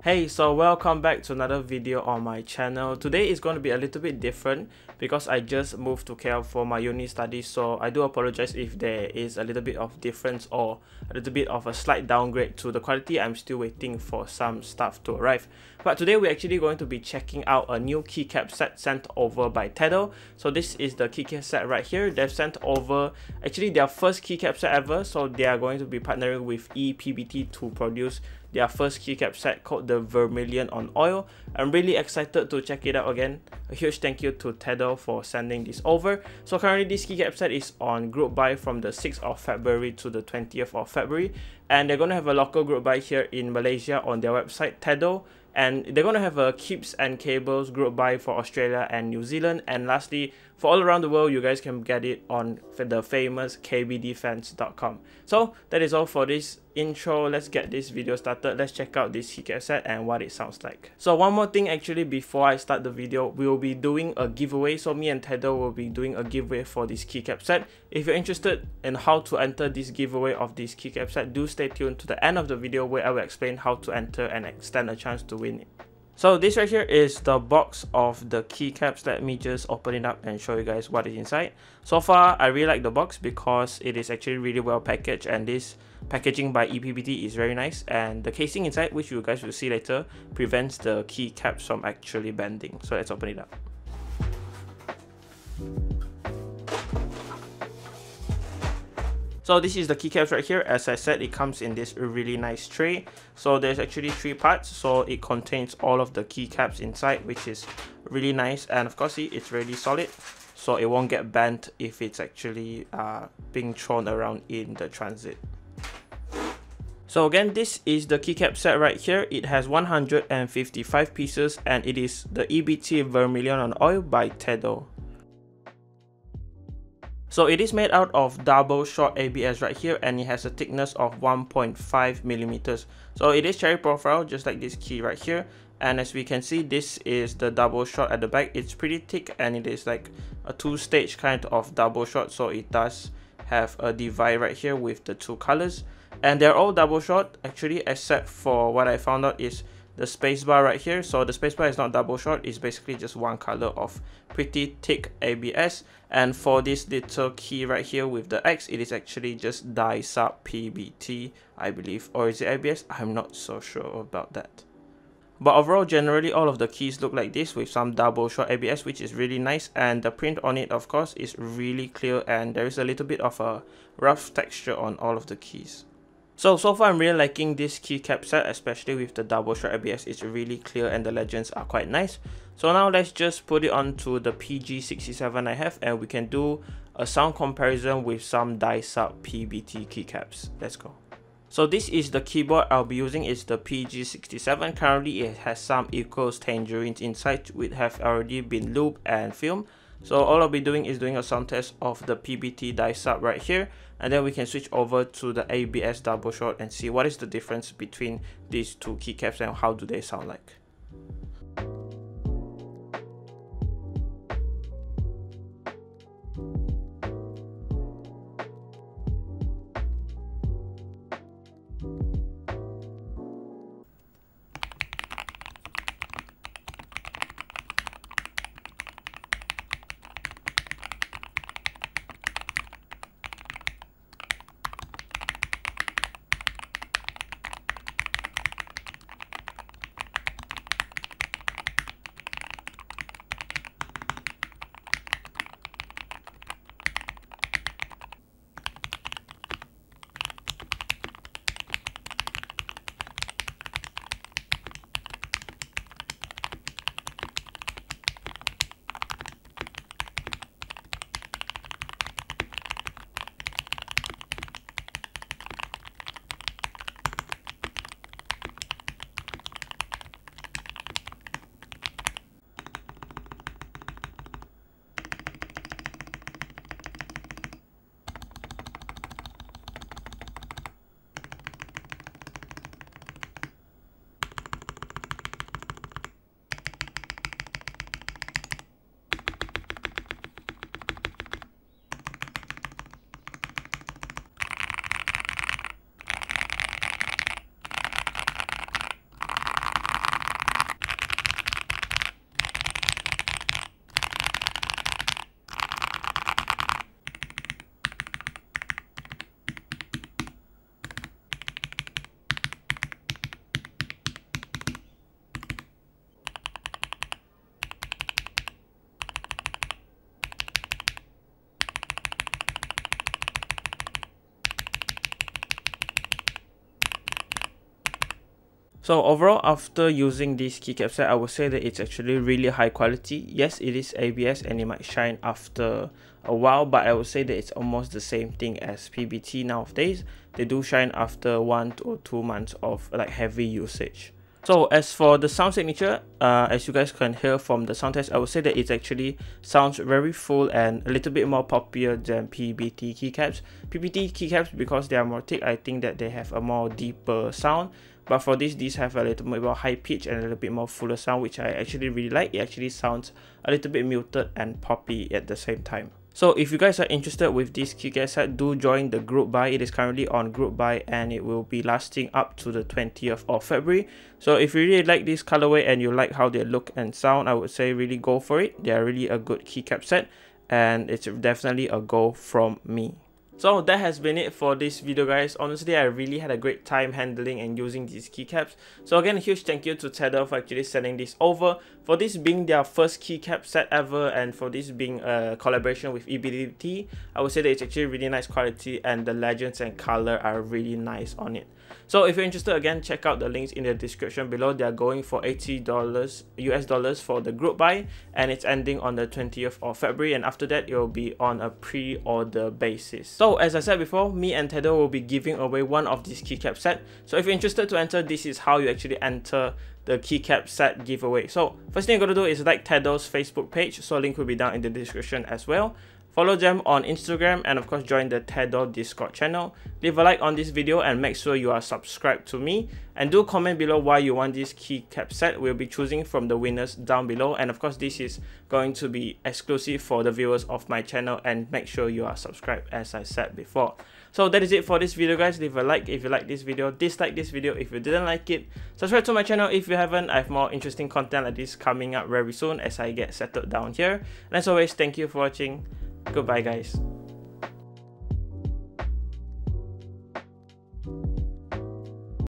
Hey, so welcome back to another video on my channel. Today is going to be a little bit different because I just moved to KL for my uni studies, so I do apologize if there is a little bit of difference or a little bit of a slight downgrade to the quality. I'm still waiting for some stuff to arrive. But today we're actually going to be checking out a new keycap set sent over by Teddo. So this is the keycap set right here. They've sent over actually their first keycap set ever, so they are going to be partnering with ePBT to produce their first keycap set called the Vermilion on oil. I'm really excited to check it out again. A huge thank you to Teddo for sending this over. So currently this keycap set is on group buy from the 6th of February to the 20th of February, and they're going to have a local group buy here in Malaysia on their website Teddo, and they're going to have a Keebz and Keebz group buy for Australia and New Zealand, and lastly for all around the world you guys can get it on the FamousKBD.com. So that is all for this intro. Let's get this video started. Let's check out this keycap set and what it sounds like. So one more thing actually before I start the video, we will be doing a giveaway. So me and Teddo will be doing a giveaway for this keycap set. If you're interested in how to enter this giveaway of this keycap set, do stay tuned to the end of the video where I will explain how to enter and stand a chance to win it. So this right here is the box of the keycaps. Let me just open it up and show you guys what is inside. So far I really like the box because it is actually really well packaged, and this packaging by ePBT is very nice, and the casing inside, which you guys will see later, prevents the keycaps from actually bending. So let's open it up. So this is the keycaps right here. As I said, it comes in this really nice tray. So there's actually 3 parts, so it contains all of the keycaps inside, which is really nice. And of course, see, it's really solid, so it won't get bent if it's actually being thrown around in the transit. So again, this is the keycap set right here. It has 155 pieces, and it is the ePBT Vermilion on oil by Teddo. So it is made out of double shot ABS right here, and it has a thickness of 1.5 millimeters. So it is cherry profile, just like this key right here. And as we can see, this is the double shot at the back. It's pretty thick, and it is like a 2-stage kind of double shot. So it does have a divide right here with the 2 colors, and they're all double shot actually, except for what I found out is the spacebar right here. So the spacebar is not double shot, it's basically just one color of pretty thick ABS. And for this little key right here with the X, it is actually just die sub PBT, I believe, or is it ABS? I'm not so sure about that. But overall, generally all of the keys look like this with some double shot ABS, which is really nice, and the print on it of course is really clear, and there is a little bit of a rough texture on all of the keys. So far I'm really liking this keycap set, especially with the double shot ABS. It's really clear and the legends are quite nice. So now let's just put it onto the PG67 I have, and we can do a sound comparison with some die sub PBT keycaps. Let's go. So this is the keyboard I'll be using. It's the PG67. Currently it has some Equals tangerines inside, which have already been looped and filmed. So all I'll be doing is doing a sound test of the PBT die sub right here, and then we can switch over to the ABS double shot and see what is the difference between these 2 keycaps and how do they sound like. So overall, after using this keycap set, I would say that it's actually really high quality. Yes, it is ABS and it might shine after a while, but I would say that it's almost the same thing as PBT nowadays. They do shine after 1 or 2 months of like heavy usage. So as for the sound signature, as you guys can hear from the sound test, I would say that it actually sounds very full and a little bit more poppier than PBT keycaps. PBT keycaps, because they are more thick, I think that they have a more deeper sound. But for this, these have a little bit more high pitch and a little bit more fuller sound, which I actually really like. It actually sounds a little bit muted and poppy at the same time. So if you guys are interested with this keycap set, do join the group buy. It is currently on group buy and it will be lasting up to the 20th of February. So if you really like this colorway and you like how they look and sound, I would say really go for it. They are really a good keycap set and it's definitely a go from me. So that has been it for this video, guys. Honestly, I really had a great time handling and using these keycaps. So again, a huge thank you to Teddo for actually sending this over. For this being their first keycap set ever, and for this being a collaboration with ePBT, I would say that it's actually really nice quality and the legends and color are really nice on it. So if you're interested, again, check out the links in the description below. They are going for $80 US for the group buy, and it's ending on the 20th of February, and after that it will be on a pre-order basis. So as I said before, me and Teddo will be giving away one of these keycap set. So if you're interested to enter, this is how you actually enter the keycap set giveaway. So first thing you're going to do is like Teddo's Facebook page, so link will be down in the description as well. Follow them on Instagram and of course join the Teddo Discord channel. Leave a like on this video and make sure you are subscribed to me. And do comment below why you want this keycap set. We'll be choosing from the winners down below. And of course this is going to be exclusive for the viewers of my channel, and make sure you are subscribed as I said before. So that is it for this video, guys. Leave a like if you like this video, dislike this video if you didn't like it. Subscribe to my channel if you haven't. I have more interesting content like this coming up very soon as I get settled down here. And as always, thank you for watching. Goodbye, guys.